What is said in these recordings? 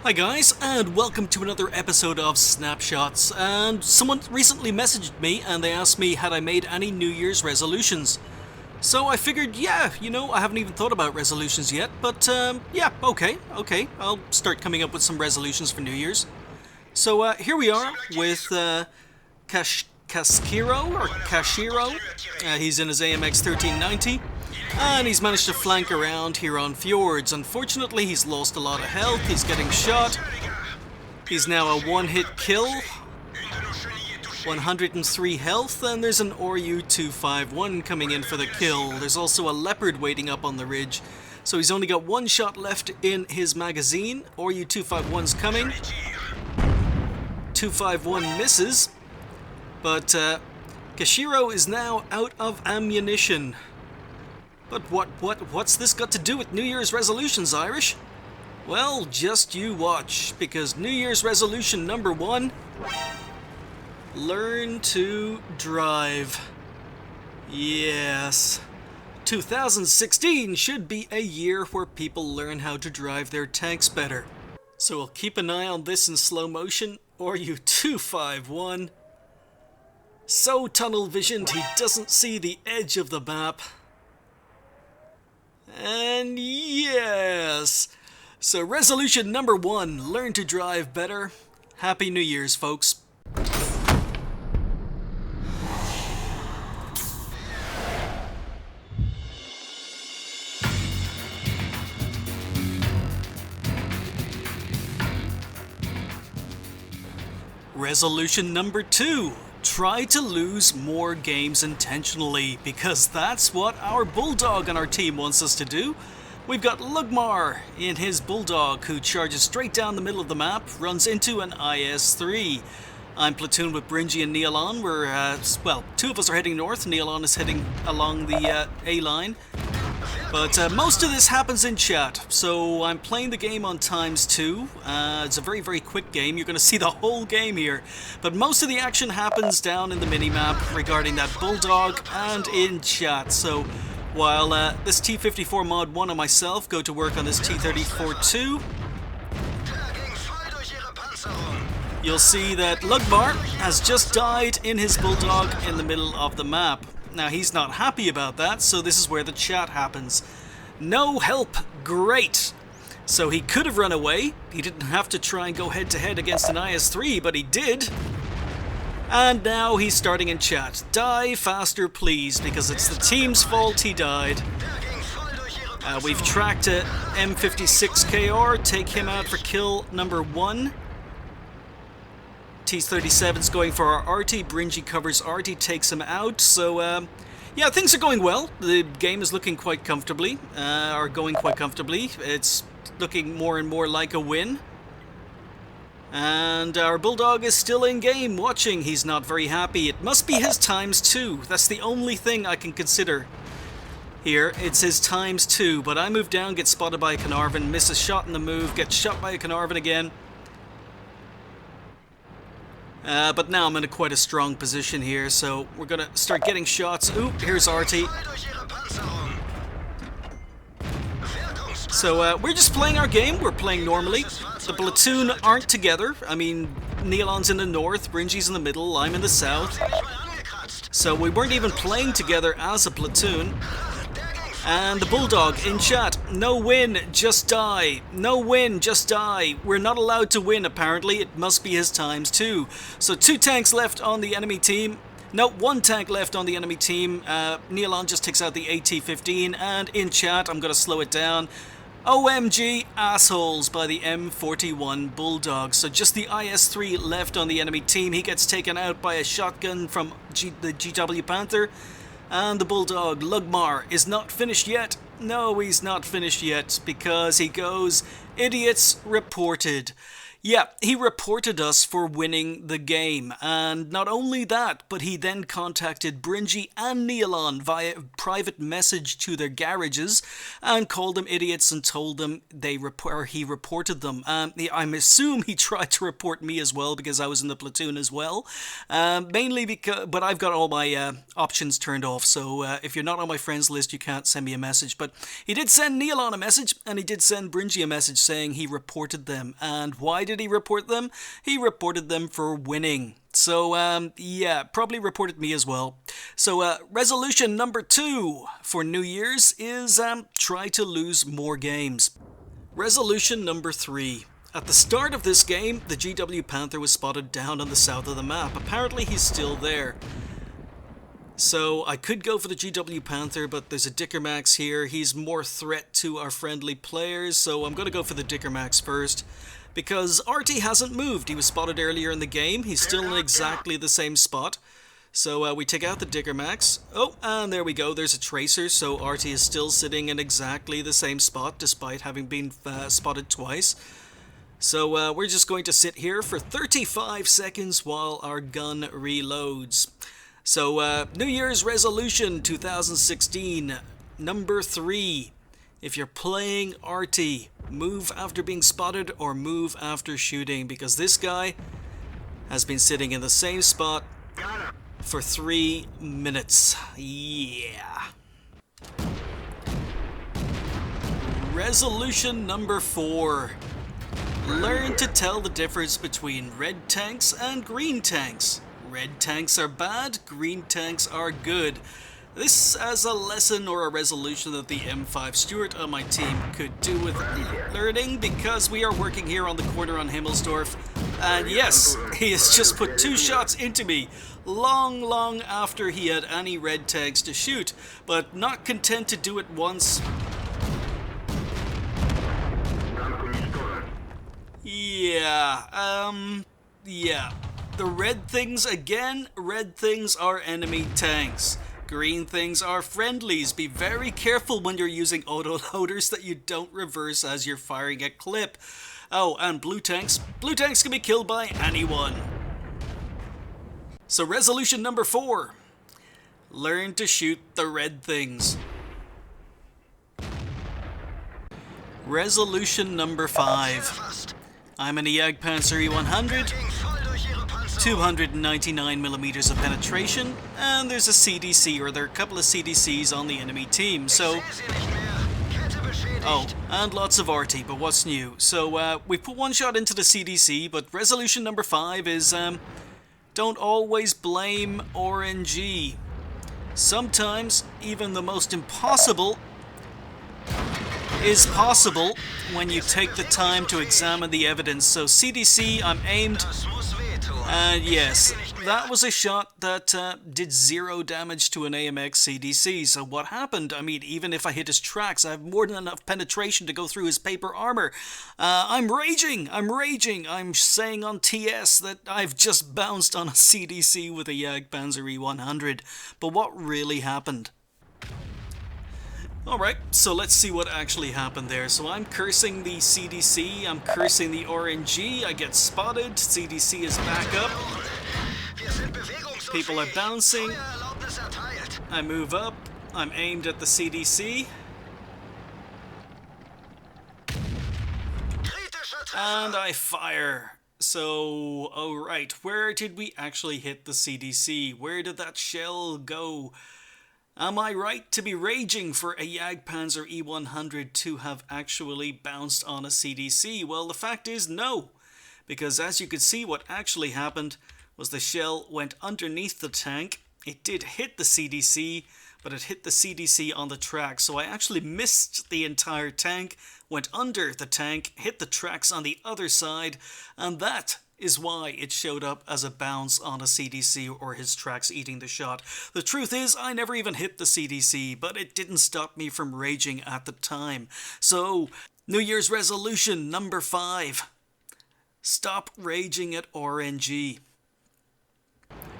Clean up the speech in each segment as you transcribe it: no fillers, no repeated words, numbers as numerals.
Hi guys, and welcome to another episode of Snapshots. And someone recently messaged me and they asked me had I made any New Year's resolutions. So I figured, yeah, I haven't even thought about resolutions yet, but yeah, okay, I'll start coming up with some resolutions for New Year's. So here we are with Kashiro. He's in his AMX 1390. And he's managed to flank around here on Fjords. Unfortunately, he's lost a lot of health, he's getting shot. He's now a one-hit kill. 103 health, and there's an RU-251 coming in for the kill. There's also a Leopard waiting up on the ridge. So he's only got one shot left in his magazine. RU-251's coming. 251 misses. But Kashiro is now out of ammunition. But what's this got to do with New Year's resolutions, Irish? Well, just you watch, because New Year's resolution number 1, learn to drive. Yes. 2016 should be a year where people learn how to drive their tanks better. So we'll keep an eye on this in slow motion, or you 251. So tunnel visioned he doesn't see the edge of the map. And yes! So resolution number 1, learn to drive better. Happy New Year's, folks. Resolution number 2. Try to lose more games intentionally, because that's what our Bulldog on our team wants us to do. We've got Lugmar in his Bulldog, who charges straight down the middle of the map, runs into an IS-3. I'm platooned with Bringy and Neilon. We're, well, two of us are heading north, Neilon is heading along the A-line. But most of this happens in chat, so I'm playing the game on ×2. It's a very, very quick game. You're going to see the whole game here. But most of the action happens down in the minimap regarding that Bulldog and in chat. So while this T-54 Mod 1 and myself go to work on this T-34-2, you'll see that Lugmar has just died in his Bulldog in the middle of the map. Now, he's not happy about that, so this is where the chat happens. No help, great! So he could have run away. He didn't have to try and go head-to-head against an IS-3, but he did. And now he's starting in chat. Die faster, please, because it's the team's fault he died. We've tracked a M56KR, take him out for kill number 1. T-37's going for our Arty, Bringy covers Arty, takes him out, so yeah, things are going well. The game is looking quite comfortably, going quite comfortably. It's looking more and more like a win. And our Bulldog is still in game, watching. He's not very happy. It must be his ×2. That's the only thing I can consider here. It's his ×2, but I move down, get spotted by a Carnarvon, miss a shot in the move, get shot by a Carnarvon again. But now I'm in quite a strong position here, so we're gonna start getting shots. Ooh, here's Arty. So we're just playing our game, we're playing normally. The platoon aren't together. I mean, Neilon's in the north, Bringy's in the middle, I'm in the south. So we weren't even playing together as a platoon. And the Bulldog in chat, no win, just die. No win, just die. We're not allowed to win, apparently. It must be his ×2. So 2 tanks left on the enemy team. No, 1 tank left on the enemy team. Neilon just takes out the AT-15. And in chat, I'm going to slow it down. OMG assholes by the M41 Bulldog. So just the IS-3 left on the enemy team. He gets taken out by a shotgun from the GW Panther. And the Bulldog, Lugmar, is not finished yet. No, he's not finished yet, because he goes, idiots reported. Yeah, he reported us for winning the game, and not only that, but he then contacted Bringy and Nealon via private message to their garages and called them idiots and told them he reported them. I assume he tried to report me as well because I was in the platoon as well, mainly because, but I've got all my options turned off, so if you're not on my friends list, you can't send me a message. But he did send Nealon a message, and he did send Bringy a message saying he reported them. And why did he report them? He reported them for winning. So, yeah, probably reported me as well. So, resolution number 2 for New Year's is try to lose more games. Resolution number 3. At the start of this game, the GW Panther was spotted down on the south of the map. Apparently he's still there. So I could go for the GW Panther, but there's a Dickermax here. He's more threat to our friendly players, so I'm going to go for the Dickermax first. Because Artie hasn't moved. He was spotted earlier in the game. He's still in exactly the same spot. So we take out the Dickermax. Oh, and there we go. There's a Tracer, so Artie is still sitting in exactly the same spot, despite having been spotted twice. So we're just going to sit here for 35 seconds while our gun reloads. So, New Year's resolution 2016, number 3. If you're playing Artie, move after being spotted or move after shooting, because this guy has been sitting in the same spot for 3 minutes. Yeah. Resolution number 4. Learn to tell the difference between red tanks and green tanks. Red tanks are bad, green tanks are good. This as a lesson or a resolution that the M5 Stuart on my team could do with learning, because we are working here on the corner on Himmelsdorf. And yes, he has just put 2 shots into me, long after he had any red tanks to shoot, but not content to do it once. Yeah. The red things again, red things are enemy tanks. Green things are friendlies. Be very careful when you're using autoloaders that you don't reverse as you're firing a clip. Oh, and blue tanks can be killed by anyone. So resolution number 4. Learn to shoot the red things. Resolution number 5. I'm an Jagdpanzer E100. 299mm of penetration, and there's a CDC, or there are a couple of CDCs on the enemy team, so... Oh, and lots of Artie, but what's new? So, we put 1 shot into the CDC, but resolution number 5 is, don't always blame RNG. Sometimes, even the most impossible is possible when you take the time to examine the evidence. So CDC, I'm aimed... And yes, that was a shot that did 0 damage to an AMX CDC. So what happened? I mean, even if I hit his tracks, I have more than enough penetration to go through his paper armor. I'm raging. I'm saying on TS that I've just bounced on a CDC with a Jagdpanzer E100. But what really happened? Alright, so let's see what actually happened there. So I'm cursing the CDC, I'm cursing the RNG, I get spotted, CDC is back up. People are bouncing. I move up, I'm aimed at the CDC. And I fire. So, alright, where did we actually hit the CDC? Where did that shell go? Am I right to be raging for a Jagdpanzer E100 to have actually bounced on a CDC? Well, the fact is no, because as you can see, what actually happened was the shell went underneath the tank. It did hit the CDC, but it hit the CDC on the track, so I actually missed the entire tank, went under the tank, hit the tracks on the other side, and that is why it showed up as a bounce on a CDC or his tracks eating the shot. The truth is, I never even hit the CDC, but it didn't stop me from raging at the time. So, New Year's resolution number 5. Stop raging at RNG.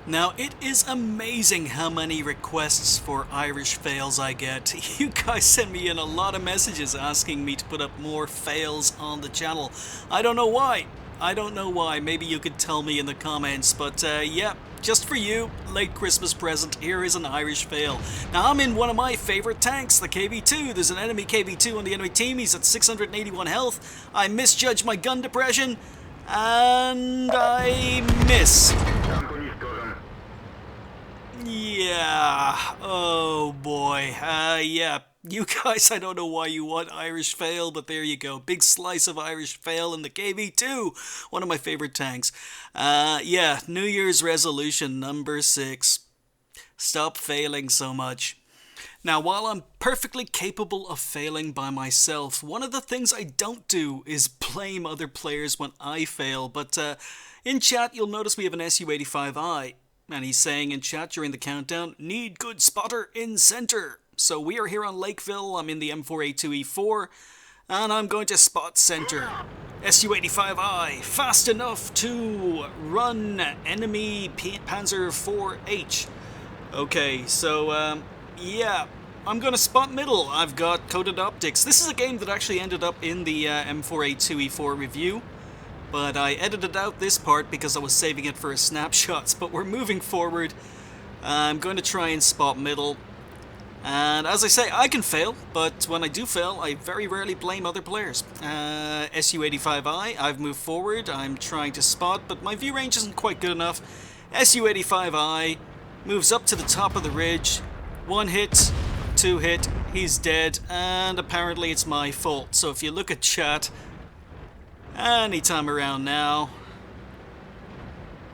Now, it is amazing how many requests for Irish fails I get. You guys send me in a lot of messages asking me to put up more fails on the channel. I don't know why. I don't know why. Maybe you could tell me in the comments. But yeah, just for you, late Christmas present, here is an Irish fail. Now I'm in one of my favorite tanks, the KB2. There's an enemy KB2 on the enemy team. He's at 681 health. I misjudge my gun depression, and I miss. Yeah, oh boy, yeah, you guys, I don't know why you want Irish fail, but there you go, big slice of Irish fail in the KB2, one of my favorite tanks. Yeah, New Year's resolution number 6, stop failing so much. Now, while I'm perfectly capable of failing by myself, one of the things I don't do is blame other players when I fail, but in chat you'll notice we have an SU-85I. And he's saying in chat during the countdown, need good spotter in center. So we are here on Lakeville, I'm in the M4A2E4, and I'm going to spot center. SU-85I, fast enough to run enemy Panzer 4H. Okay, so yeah, I'm going to spot middle. I've got coded optics. This is a game that actually ended up in the M4A2E4 review. But I edited out this part because I was saving it for a snapshots. But we're moving forward. I'm going to try and spot middle. And as I say, I can fail, but when I do fail, I very rarely blame other players. SU-85I, I've moved forward. I'm trying to spot, but my view range isn't quite good enough. SU-85I moves up to the top of the ridge. 1 hit, 2 hit, he's dead, and apparently it's my fault. So if you look at chat, anytime around now,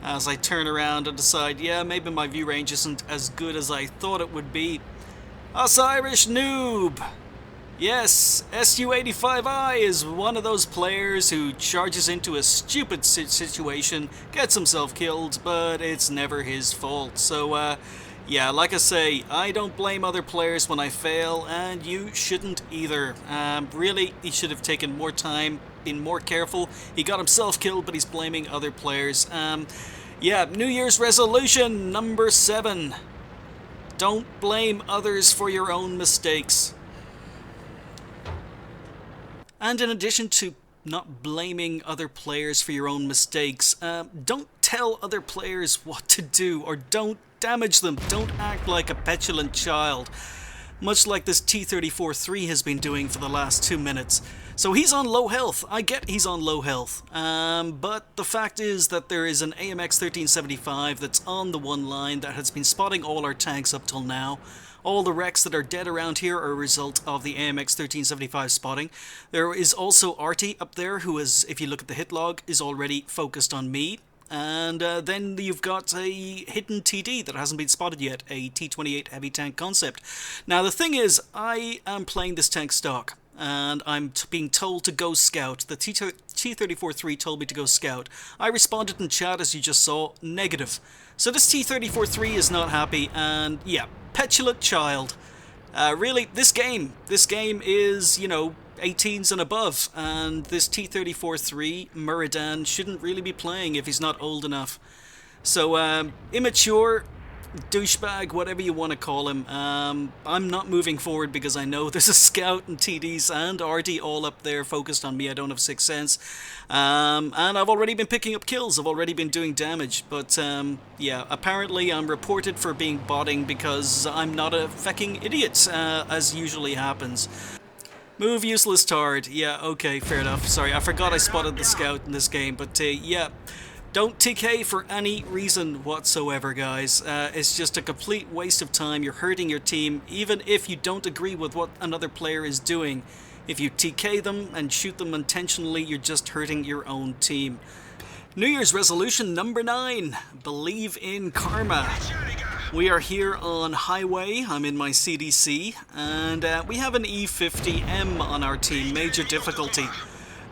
as I turn around and decide, yeah, maybe my view range isn't as good as I thought it would be. Osirish noob! Yes, SU-85I is one of those players who charges into a stupid situation, gets himself killed, but it's never his fault. So, yeah, like I say, I don't blame other players when I fail, and you shouldn't either. Really, he should have taken more time, been more careful. He got himself killed, but he's blaming other players. Yeah, New Year's resolution number 7. Don't blame others for your own mistakes. And in addition to not blaming other players for your own mistakes, don't tell other players what to do, or don't damage them. Don't act like a petulant child, much like this T-34-3 has been doing for the last 2 minutes. So he's on low health. I get he's on low health. But the fact is that there is an AMX-1375 that's on the one line that has been spotting all our tanks up till now. All the wrecks that are dead around here are a result of the AMX-1375 spotting. There is also Artie up there who is, if you look at the hit log, is already focused on me. And then you've got a hidden TD that hasn't been spotted yet, a T-28 heavy tank concept. Now the thing is, I am playing this tank stock, and I'm being told to go scout. The T-34-3 told me to go scout. I responded in chat, as you just saw, negative. So this T-34-3 is not happy, and yeah, petulant child. Really, this game is, you know, 18s and above, and this T-34-3 Muradan shouldn't really be playing if he's not old enough. So, immature, douchebag, whatever you want to call him. I'm not moving forward because I know there's a scout and TDs and Artie all up there focused on me. I don't have sixth sense. And I've already been picking up kills. I've already been doing damage. But, yeah, apparently I'm reported for being botting because I'm not a fecking idiot, as usually happens. Move useless tard. Yeah, okay, fair enough. Sorry, I forgot I spotted the scout in this game, but yeah. Don't TK for any reason whatsoever, guys. It's just a complete waste of time. You're hurting your team, even if you don't agree with what another player is doing. If you TK them and shoot them intentionally, you're just hurting your own team. New Year's resolution number 9. Believe in karma. We are here on highway. I'm in my CDC, and we have an E50M on our team, major difficulty.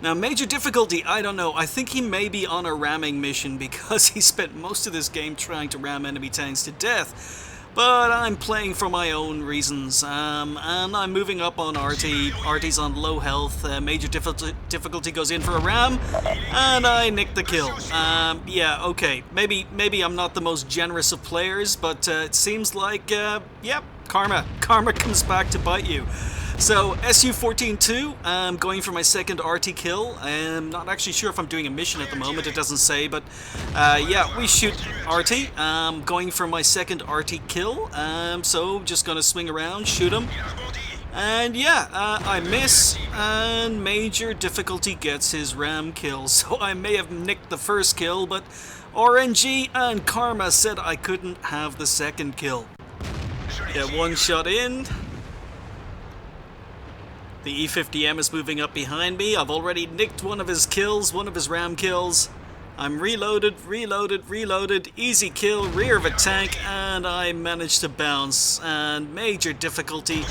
Now, major difficulty, I don't know. I think he may be on a ramming mission because he spent most of this game trying to ram enemy tanks to death. But I'm playing for my own reasons, and I'm moving up on Artie. Artie's on low health. Major difficulty goes in for a ram, and I nick the kill. Yeah, okay. Maybe I'm not the most generous of players, but it seems like, yep, karma. Karma comes back to bite you. So, SU-14-2, I'm going for my second RT kill. I'm not actually sure if I'm doing a mission at the moment, it doesn't say, but yeah, we shoot RT. I'm going for my second RT kill, so just gonna swing around, shoot him. And yeah, I miss, and major difficulty gets his ram kill. So I may have nicked the first kill, but RNG and Karma said I couldn't have the second kill. Get one shot in. The E50M is moving up behind me. I've already nicked one of his kills, one of his ram kills. I'm reloaded, easy kill, rear of a tank, and I managed to bounce. And major difficulty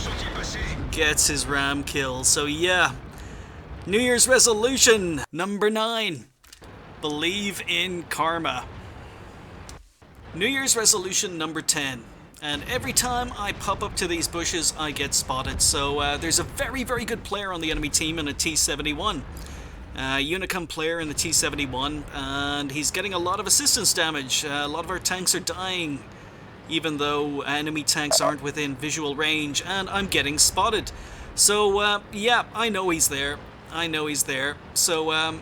gets his ram kill. So yeah, New Year's resolution number 9. Believe in karma. New Year's resolution number 10. And every time I pop up to these bushes, I get spotted. So there's a very, very good player on the enemy team in a T-71. Unicum player in the T-71, and he's getting a lot of assistance damage. A lot of our tanks are dying, even though enemy tanks aren't within visual range, and I'm getting spotted. So, yeah, I know he's there. So,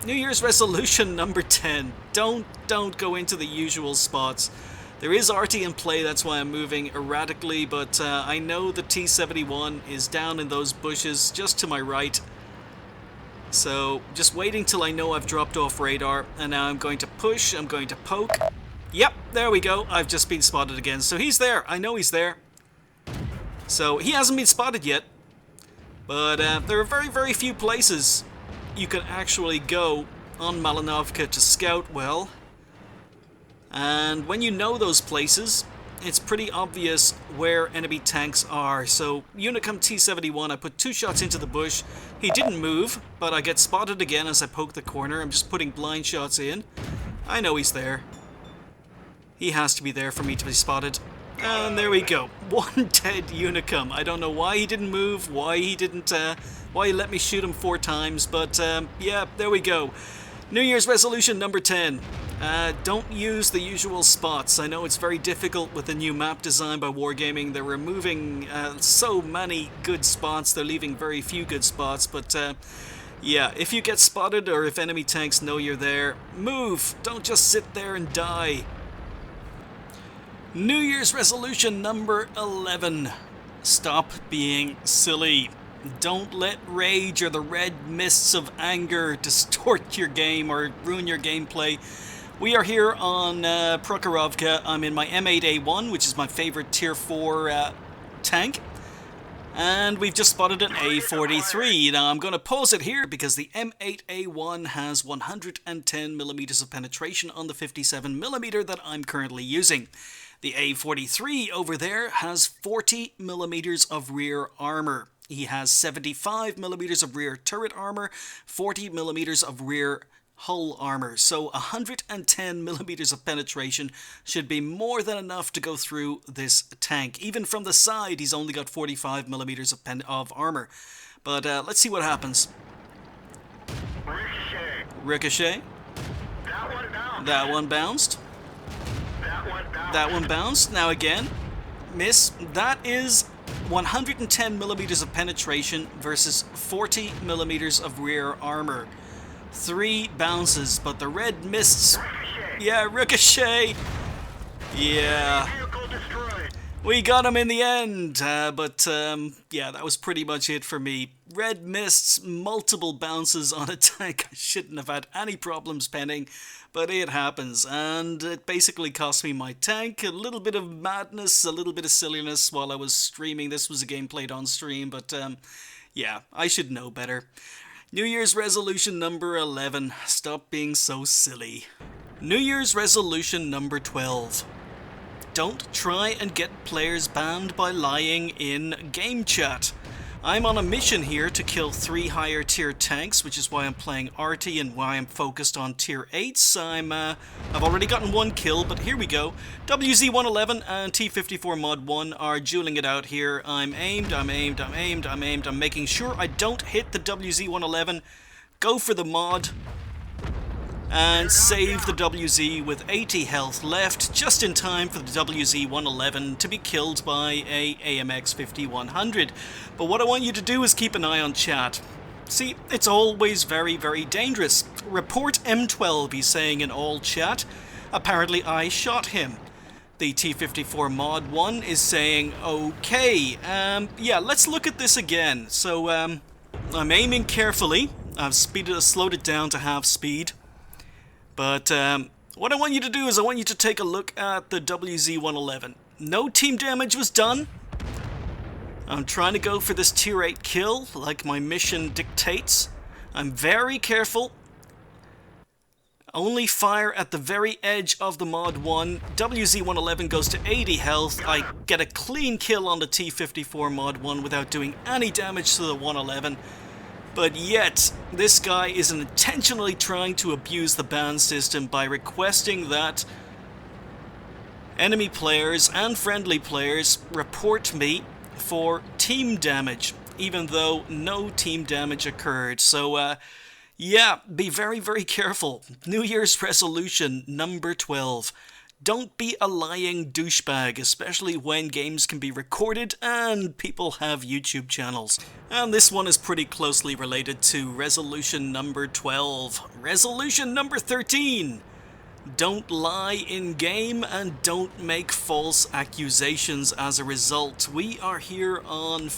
New Year's resolution number 10. Don't go into the usual spots. There is RT in play, that's why I'm moving erratically, but I know the T-71 is down in those bushes just to my right. So, just waiting till I know I've dropped off radar, and now I'm going to push, I'm going to poke. Yep, there we go, I've just been spotted again. So he's there, I know he's there. So, he hasn't been spotted yet, but there are very, very few places you can actually go on Malinovka to scout well. And when you know those places, it's pretty obvious where enemy tanks are. So, Unicum T-71, I put 2 shots into the bush. He didn't move, but I get spotted again as I poke the corner. I'm just putting blind shots in. I know he's there. He has to be there for me to be spotted. And there we go. One dead Unicum. I don't know why he didn't move, why he let me shoot him 4 times, but yeah, there we go. New Year's resolution number 10. Don't use the usual spots. I know it's very difficult with the new map design by Wargaming. They're removing so many good spots. They're leaving very few good spots. But yeah, if you get spotted or if enemy tanks know you're there, move. Don't just sit there and die. New Year's resolution number 11. Stop being silly. Don't let rage or the red mists of anger distort your game or ruin your gameplay. We are here on Prokhorovka. I'm in my M8A1, which is my favorite Tier 4 tank. And we've just spotted an A43. Now, I'm going to pause it here because the M8A1 has 110 millimeters of penetration on the 57 millimeter that I'm currently using. The A43 over there has 40 millimeters of rear armor. He has 75 millimeters of rear turret armor, 40 millimeters of rear hull armor. So 110 millimeters of penetration should be more than enough to go through this tank. Even from the side, he's only got 45 millimeters of armor. But let's see what happens. Ricochet. That one bounced. That one bounced. Now again. Miss. That is 110 millimeters of penetration versus 40 millimeters of rear armor. 3 bounces, but the red mists. Yeah, Ricochet. Yeah. We got him in the end, but yeah, that was pretty much it for me. Red mists, multiple bounces on a tank. I shouldn't have had any problems penning, but it happens, and it basically cost me my tank. A little bit of madness, a little bit of silliness while I was streaming. This was a game played on stream, but yeah, I should know better. New Year's resolution number 11. Stop being so silly. New Year's resolution number 12. Don't try and get players banned by lying in game chat. I'm on a mission here to kill 3 higher tier tanks, which is why I'm playing RT and why I'm focused on tier 8s. I've already gotten 1 kill, but here we go. WZ-111 and T-54 Mod 1 are dueling it out here. I'm aimed. I'm making sure I don't hit the WZ-111. Go for the mod. and save the WZ with 80 health left, just in time for the WZ-111 to be killed by a AMX 5100. But what I want you to do is keep an eye on chat. See, it's always very, very dangerous. Report M12, he's saying in all chat. Apparently I shot him. The T-54 Mod 1 is saying, okay, yeah, let's look at this again. So, I'm aiming carefully. I've slowed it down to half speed. But what I want you to do is I want you to take a look at the WZ-111. No team damage was done. I'm trying to go for this tier 8 kill, like my mission dictates. I'm very careful. Only fire at the very edge of the Mod 1. WZ-111 goes to 80 health. I get a clean kill on the T-54 Mod 1 without doing any damage to the 111. But yet, this guy is intentionally trying to abuse the ban system by requesting that enemy players and friendly players report me for team damage, even though no team damage occurred. So, yeah, be very, very careful. New Year's resolution number 12. Don't be a lying douchebag, especially when games can be recorded and people have YouTube channels. And this one is pretty closely related to resolution number 12. Resolution number 13. Don't lie in game and don't make false accusations as a result. We are here on,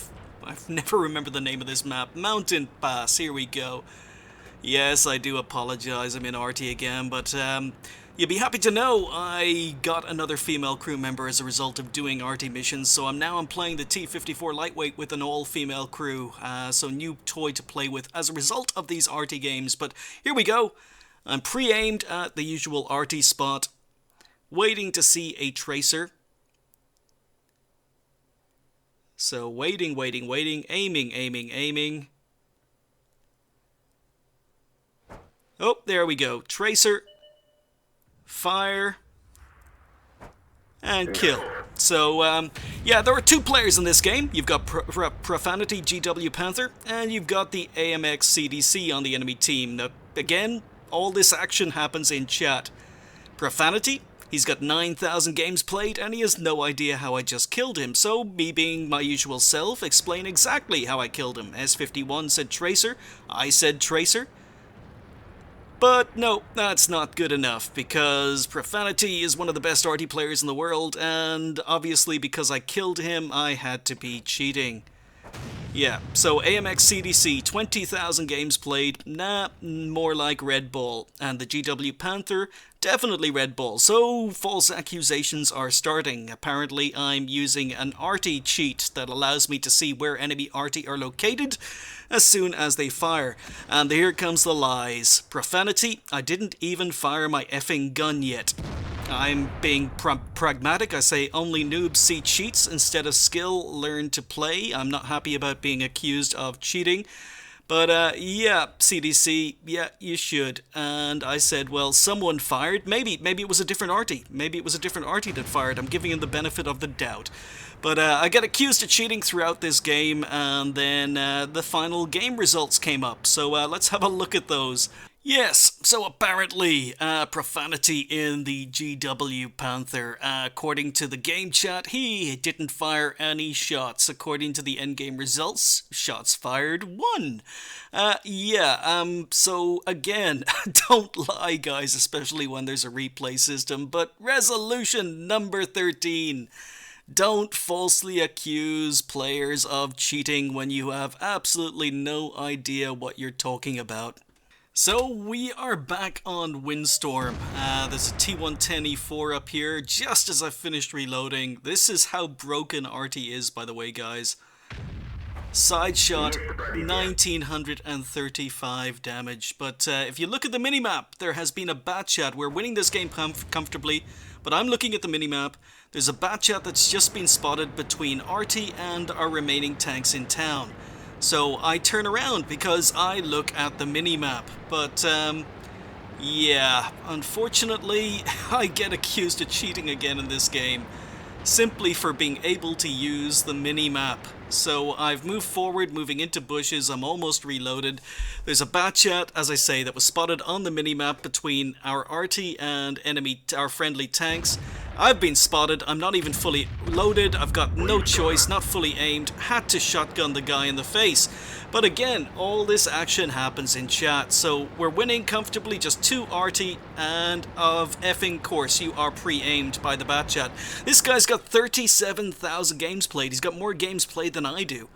I've never remembered the name of this map, Mountain Pass. Here we go. Yes, I do apologize, I'm in RT again, but you'd be happy to know I got another female crew member as a result of doing RT missions, so I'm playing the T-54 Lightweight with an all-female crew, so new toy to play with as a result of these RT games. But here we go. I'm pre-aimed at the usual RT spot, waiting to see a tracer. So waiting, aiming. Oh, there we go. Tracer, fire, and kill. So, yeah, there are two players in this game. You've got Profanity GW Panther, and you've got the AMX CDC on the enemy team. Now, again, all this action happens in chat. Profanity, he's got 9,000 games played, and he has no idea how I just killed him. So, me being my usual self, explain exactly how I killed him. S51 said Tracer, I said Tracer. But no, that's not good enough, because Profanity is one of the best RT players in the world, and obviously because I killed him, I had to be cheating. Yeah, so AMX CDC, 20,000 games played, nah, more like Red Bull. And the GW Panther, definitely Red Bull. So false accusations are starting. Apparently I'm using an RT cheat that allows me to see where enemy RT are located as soon as they fire. And here comes the lies. Profanity, I didn't even fire my effing gun yet. I'm being pragmatic. I say only noobs see cheats instead of skill learn to play. I'm not happy about being accused of cheating. But yeah, CDC, yeah, you should. And I said, well, someone fired. Maybe it was a different RT. Maybe it was a different RT that fired. I'm giving him the benefit of the doubt. But I get accused of cheating throughout this game, and then the final game results came up. So let's have a look at those. Yes, so apparently, Profanity in the GW Panther. According to the game chat, he didn't fire any shots. According to the endgame results, shots fired 1. So again, don't lie, guys, especially when there's a replay system. But resolution number 13. Don't falsely accuse players of cheating when you have absolutely no idea what you're talking about. So we are back on Windstorm. There's a T110E4 up here just as I finished reloading. This is how broken RT is, by the way, guys. Side shot, 1935 damage. But if you look at the minimap, there has been a bat chat. We're winning this game comfortably, but I'm looking at the minimap. There's a bat chat that's just been spotted between RT and our remaining tanks in town. So I turn around because I look at the minimap, but yeah, unfortunately I get accused of cheating again in this game, simply for being able to use the minimap. So I've moved forward, moving into bushes. I'm almost reloaded. There's a Batchat, as I say, that was spotted on the minimap between our arty and our friendly tanks. I've been spotted. I'm not even fully loaded. I've got no choice, not fully aimed. Had to shotgun the guy in the face. But again, all this action happens in chat. So we're winning comfortably, just 2 arty, and of effing course you are pre-aimed by the Batchat. This guy's got 37,000 games played. He's got more games played than I do.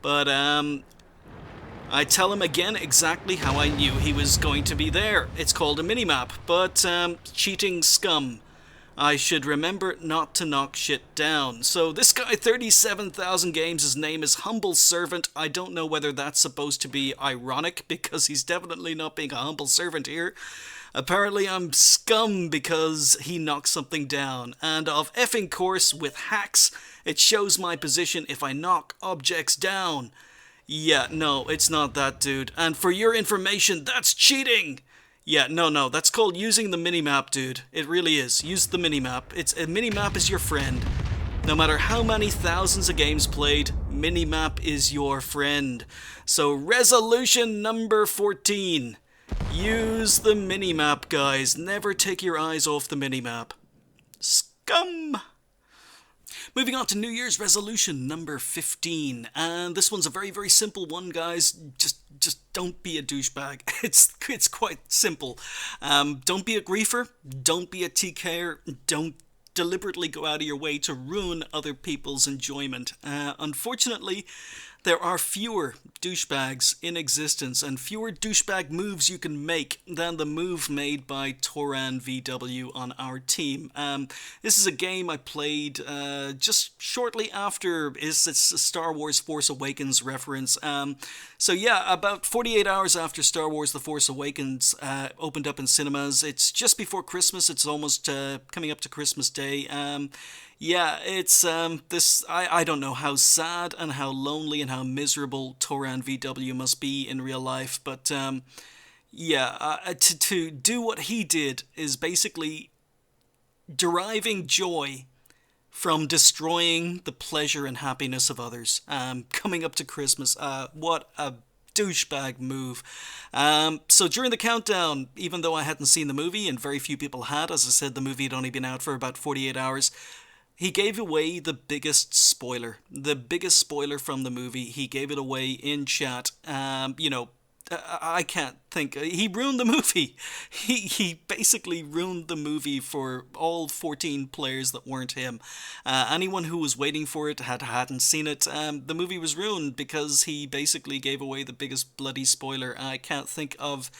But I tell him again exactly how I knew he was going to be there. It's called a minimap, but cheating scum. I should remember not to knock shit down. So this guy, 37,000 games, his name is Humble Servant. I don't know whether that's supposed to be ironic, because he's definitely not being a humble servant here. Apparently I'm scum because he knocked something down. And of effing course, with hacks, it shows my position if I knock objects down. Yeah, no, it's not that, dude. And for your information, that's cheating! Yeah, no, that's called using the minimap, dude. It really is. Use the minimap. A minimap is your friend. No matter how many thousands of games played, minimap is your friend. So resolution number 14. Use the minimap, guys. Never take your eyes off the minimap. Scum! Moving on to New Year's resolution number 15, and this one's a very, very simple one, guys. Just don't be a douchebag. It's quite simple. Don't be a griefer. Don't be a TKer. Don't deliberately go out of your way to ruin other people's enjoyment. Unfortunately, there are fewer douchebags in existence and fewer douchebag moves you can make than the move made by Toran VW on our team. This is a game I played just shortly after. It's a Star Wars Force Awakens reference. So yeah, about 48 hours after Star Wars The Force Awakens opened up in cinemas. It's just before Christmas. It's almost coming up to Christmas Day. Yeah, it's this. I don't know how sad and how lonely and how miserable Toran VW must be in real life, but yeah, to do what he did is basically deriving joy from destroying the pleasure and happiness of others. Coming up to Christmas, what a douchebag move. So during the countdown, even though I hadn't seen the movie, and very few people had, as I said, the movie had only been out for about 48 hours, he gave away the biggest spoiler. The biggest spoiler from the movie. He gave it away in chat. I can't think. He ruined the movie. He basically ruined the movie for all 14 players that weren't him. Anyone who was waiting for it hadn't seen it. The movie was ruined because he basically gave away the biggest bloody spoiler. I can't think of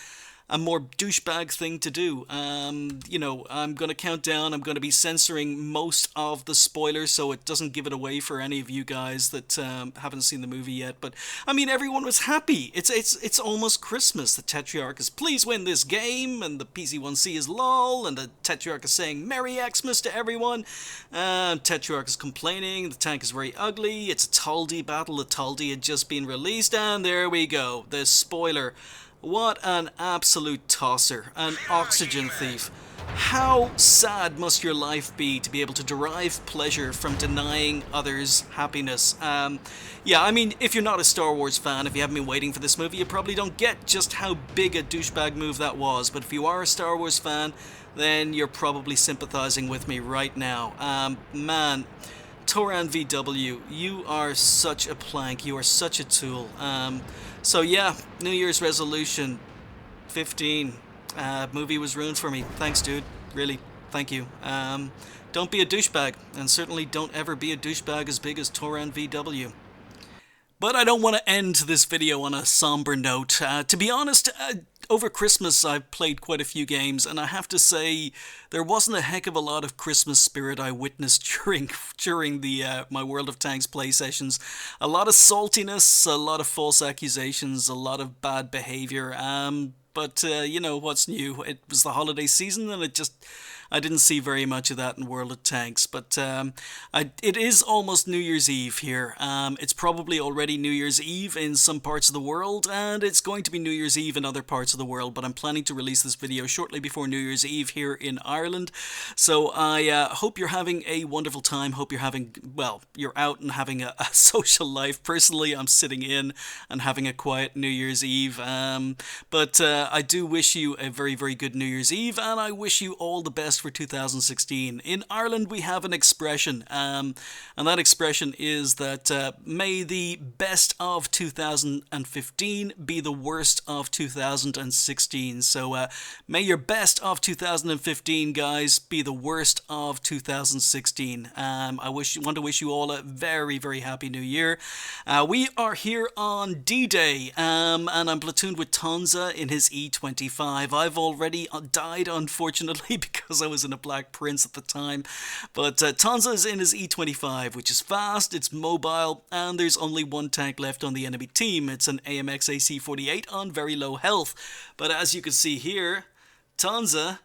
a more douchebag thing to do. I'm going to count down. I'm going to be censoring most of the spoilers so it doesn't give it away for any of you guys that haven't seen the movie yet. But, I mean, everyone was happy. It's almost Christmas. The Tetrarch is, please win this game, and the PC1C is lol, and the Tetrarch is saying Merry Xmas to everyone. Tetrarch is complaining. The tank is very ugly. It's a Taldi battle. The Taldi had just been released, and there we go. The spoiler. What an absolute tosser, an oxygen thief. How sad must your life be to be able to derive pleasure from denying others happiness? Yeah, I mean, if you're not a Star Wars fan, if you haven't been waiting for this movie, you probably don't get just how big a douchebag move that was. But if you are a Star Wars fan, then you're probably sympathizing with me right now. Man, Toran VW, you are such a plank, you are such a tool. So yeah, New Year's resolution 15. Movie was ruined for me. Thanks, dude. Really, thank you. Don't be a douchebag, and certainly don't ever be a douchebag as big as Toran VW. But I don't want to end this video on a somber note. To be honest, over Christmas I've played quite a few games, and I have to say there wasn't a heck of a lot of Christmas spirit I witnessed during the my World of Tanks play sessions. A lot of saltiness, a lot of false accusations, a lot of bad behavior. But you know what's new? It was the holiday season, and I didn't see very much of that in World of Tanks. But it is almost New Year's Eve here. It's probably already New Year's Eve in some parts of the world, and it's going to be New Year's Eve in other parts of of the world, but I'm planning to release this video shortly before New Year's Eve here in Ireland. So I hope you're having a wonderful time. Hope you're having, well, you're out and having a social life. Personally, I'm sitting in and having a quiet New Year's Eve. But I do wish you a very, very good New Year's Eve, and I wish you all the best for 2016. In Ireland, we have an expression, and that expression is that may the best of 2015 be the worst of 2016. So may your best of 2015, guys, be the worst of 2016. I want to wish you all a very, very happy New Year. We are here on D-Day, and I'm platooned with Tonza in his E25. I've already died, unfortunately, because I was in a Black Prince at the time. But Tonza is in his E25, which is fast, it's mobile, and there's only one tank left on the enemy team. It's an AMX AC-48 on very low health. But as you can see here, Tonza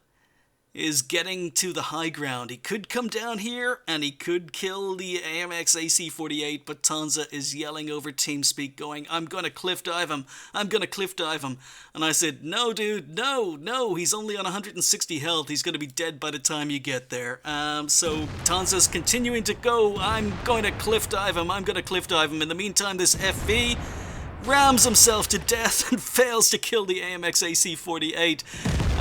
is getting to the high ground. He could come down here and he could kill the AMX AC-48, but Tonza is yelling over TeamSpeak going, I'm gonna cliff dive him, I'm gonna cliff dive him. And I said, no dude, no, he's only on 160 health, he's gonna be dead by the time you get there. So Tonza's continuing to go, I'm going to cliff dive him, I'm gonna cliff dive him. In the meantime, this FV rams himself to death and fails to kill the AMX AC-48.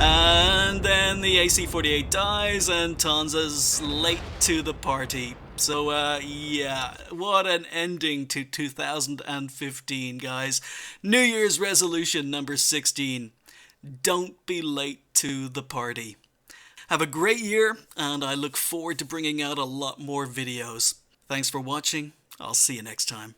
And then the AC-48 dies and Tonza's late to the party. So, yeah, what an ending to 2015, guys. New Year's resolution number 16. Don't be late to the party. Have a great year, and I look forward to bringing out a lot more videos. Thanks for watching. I'll see you next time.